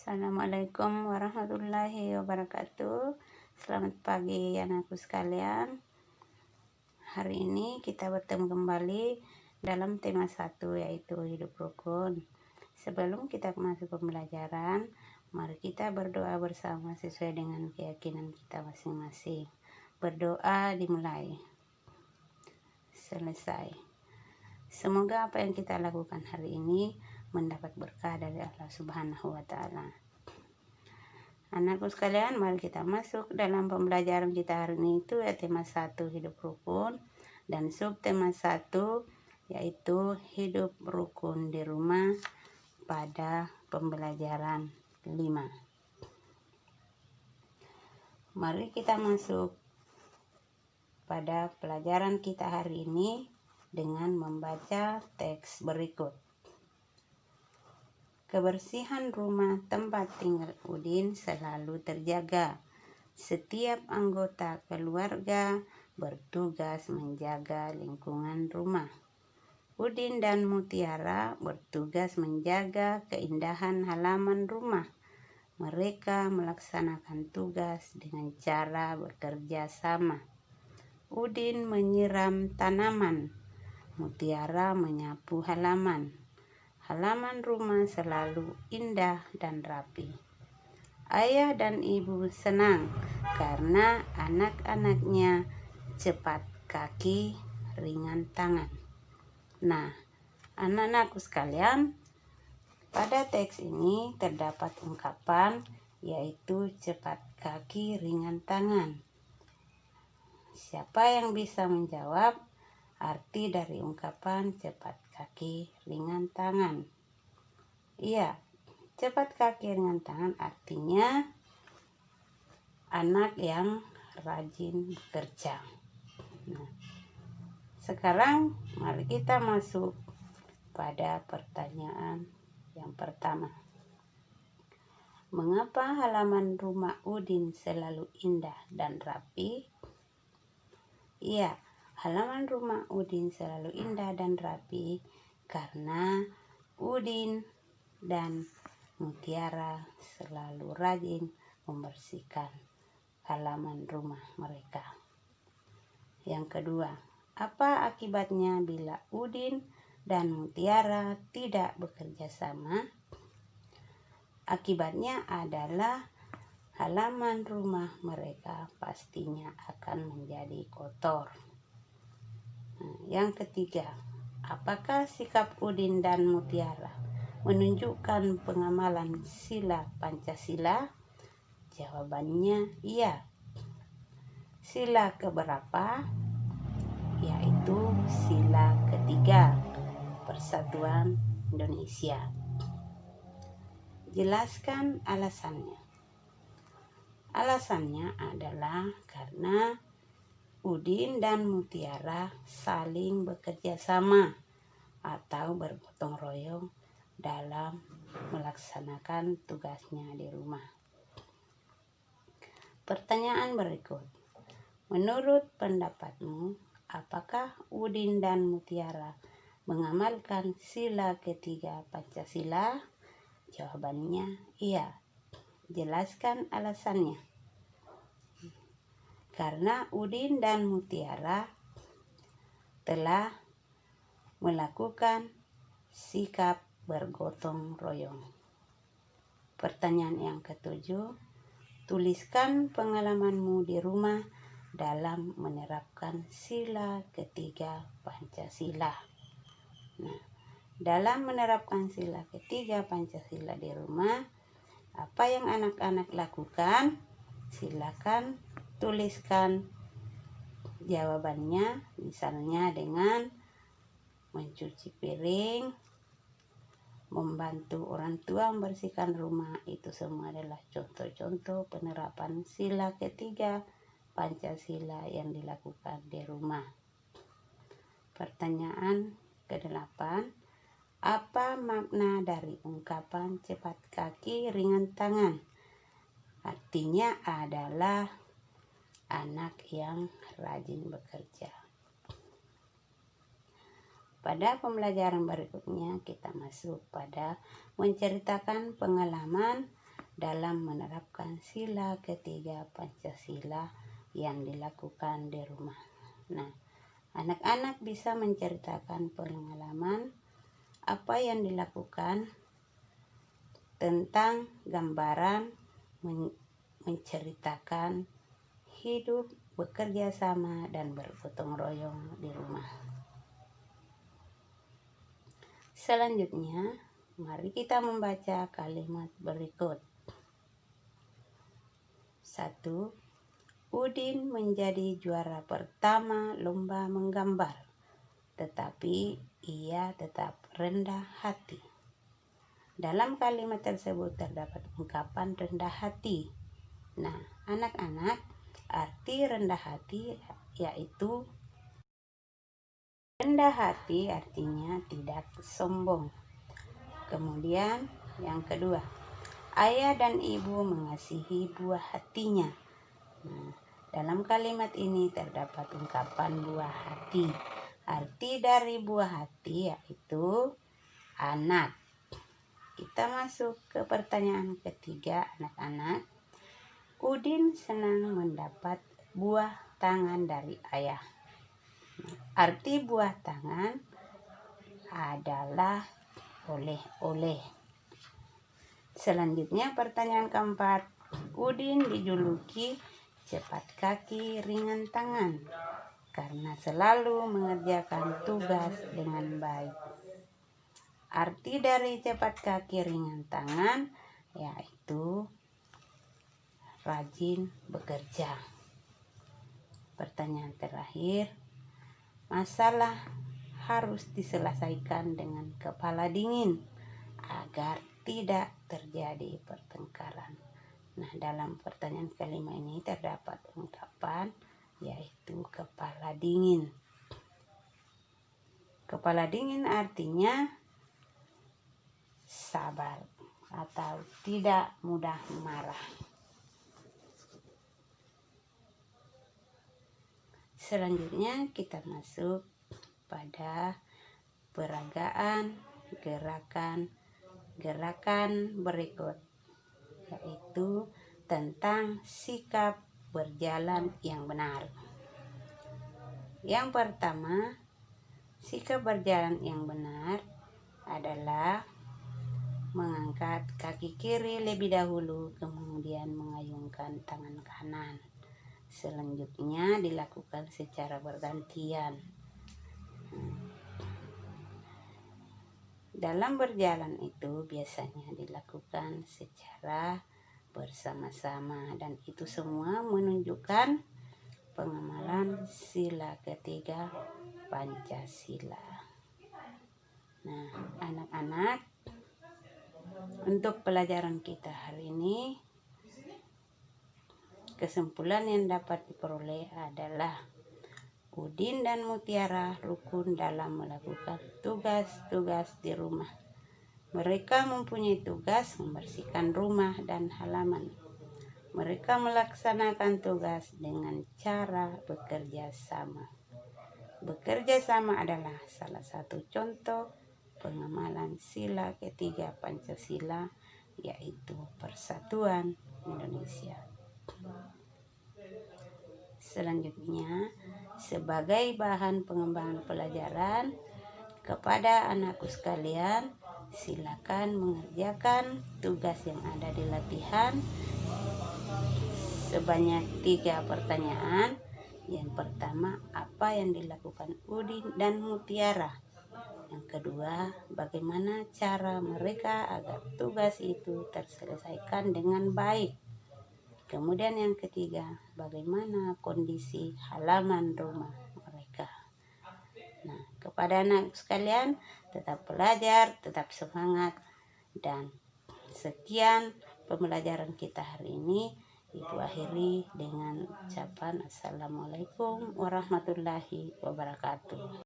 Assalamualaikum warahmatullahi wabarakatuh. Selamat pagi anakku sekalian. Hari ini kita bertemu kembali dalam tema 1, yaitu hidup rukun. Sebelum kita masuk pembelajaran, mari kita berdoa bersama sesuai dengan keyakinan kita masing-masing. Berdoa dimulai, selesai. Semoga apa yang kita lakukan hari ini mendapat berkah dari Allah Subhanahu wa Ta'ala. Anakku sekalian, mari kita masuk dalam pembelajaran kita hari ini, itu ya tema 1 hidup rukun, dan subtema 1 yaitu hidup rukun di rumah pada pembelajaran 5. Mari kita masuk pada pelajaran kita hari ini dengan membaca teks berikut. Kebersihan rumah tempat tinggal Udin selalu terjaga. Setiap anggota keluarga bertugas menjaga lingkungan rumah. Udin dan Mutiara bertugas menjaga keindahan halaman rumah. Mereka melaksanakan tugas dengan cara bekerja sama. Udin menyiram tanaman, Mutiara menyapu halaman. Halaman rumah selalu indah dan rapi. Ayah dan ibu senang karena anak-anaknya cepat kaki, ringan tangan. Nah, anak-anakku sekalian, pada teks ini terdapat ungkapan yaitu cepat kaki, ringan tangan. Siapa yang bisa menjawab arti dari ungkapan cepat kaki, ringan tangan? Iya, cepat kaki, ringan tangan artinya anak yang rajin bekerja. Nah, sekarang mari kita masuk pada pertanyaan yang pertama. Mengapa halaman rumah Udin selalu indah dan rapi? Iya, halaman rumah Udin selalu indah dan rapi karena Udin dan Mutiara selalu rajin membersihkan halaman rumah mereka. Yang kedua, apa akibatnya bila Udin dan Mutiara tidak bekerja sama? Akibatnya adalah halaman rumah mereka pastinya akan menjadi kotor. Nah, yang ketiga, apakah sikap Udin dan Mutiara menunjukkan pengamalan sila Pancasila? Jawabannya iya. Sila keberapa? Yaitu sila ketiga, Persatuan Indonesia. Jelaskan alasannya. Alasannya adalah karena Udin dan Mutiara saling bekerja sama atau bergotong royong dalam melaksanakan tugasnya di rumah. Pertanyaan berikut. Menurut pendapatmu, apakah Udin dan Mutiara mengamalkan sila ketiga Pancasila? Jawabannya iya. Jelaskan alasannya. Karena Udin dan Mutiara telah melakukan sikap bergotong royong. Pertanyaan yang ketujuh, tuliskan pengalamanmu di rumah dalam menerapkan sila ketiga Pancasila. Nah, dalam menerapkan sila ketiga Pancasila di rumah, apa yang anak-anak lakukan? Silakan tuliskan jawabannya, misalnya dengan mencuci piring, membantu orang tua membersihkan rumah. Itu semua adalah contoh-contoh penerapan sila ketiga Pancasila yang dilakukan di rumah. Pertanyaan ke-8, apa makna dari ungkapan cepat kaki, ringan tangan? Artinya adalah anak yang rajin bekerja. Pada pembelajaran berikutnya kita masuk pada menceritakan pengalaman dalam menerapkan sila ketiga Pancasila yang dilakukan di rumah. Nah, anak-anak bisa menceritakan pengalaman apa yang dilakukan tentang gambaran menceritakan hidup bekerja sama dan bergotong royong di rumah. Selanjutnya, mari kita membaca kalimat berikut. 1. Udin menjadi juara pertama lomba menggambar, tetapi ia tetap rendah hati. Dalam kalimat tersebut terdapat ungkapan rendah hati. Nah, anak-anak, arti rendah hati yaitu rendah hati artinya tidak sombong. Kemudian yang kedua, ayah dan ibu mengasihi buah hatinya. Nah, dalam kalimat ini terdapat ungkapan buah hati. Arti dari buah hati yaitu anak. Kita masuk ke pertanyaan ketiga, anak-anak. Udin senang mendapat buah tangan dari ayah. Arti buah tangan adalah oleh-oleh. Selanjutnya pertanyaan keempat. Udin dijuluki cepat kaki ringan tangan karena selalu mengerjakan tugas dengan baik. Arti dari cepat kaki ringan tangan yaitu rajin bekerja. Pertanyaan terakhir, masalah harus diselesaikan dengan kepala dingin agar tidak terjadi pertengkaran. Nah, dalam pertanyaan kelima ini terdapat ungkapan yaitu kepala dingin. Kepala dingin artinya sabar atau tidak mudah marah. Selanjutnya kita masuk pada peragaan gerakan berikut, yaitu tentang sikap berjalan yang benar. Yang pertama, sikap berjalan yang benar adalah mengangkat kaki kiri lebih dahulu, kemudian mengayunkan tangan kanan. Selanjutnya dilakukan secara bergantian. Dalam berjalan itu biasanya dilakukan secara bersama-sama dan itu semua menunjukkan pengamalan sila ketiga Pancasila. Nah, anak-anak, untuk pelajaran kita hari ini, kesimpulan yang dapat diperoleh adalah Udin dan Mutiara rukun dalam melakukan tugas-tugas di rumah. Mereka mempunyai tugas membersihkan rumah dan halaman. Mereka melaksanakan tugas dengan cara bekerja sama. Bekerja sama adalah salah satu contoh pengamalan sila ketiga Pancasila, yaitu Persatuan Indonesia. Selanjutnya, sebagai bahan pengembangan pelajaran kepada anakku sekalian, silakan mengerjakan tugas yang ada di latihan sebanyak 3 pertanyaan. Yang pertama, apa yang dilakukan Udin dan Mutiara? Yang kedua, bagaimana cara mereka agar tugas itu terselesaikan dengan baik? Kemudian yang ketiga, bagaimana kondisi halaman rumah mereka? Nah, kepada anak sekalian, tetap belajar, tetap semangat, dan sekian pembelajaran kita hari ini. Ibu akhiri dengan ucapan Assalamualaikum warahmatullahi wabarakatuh.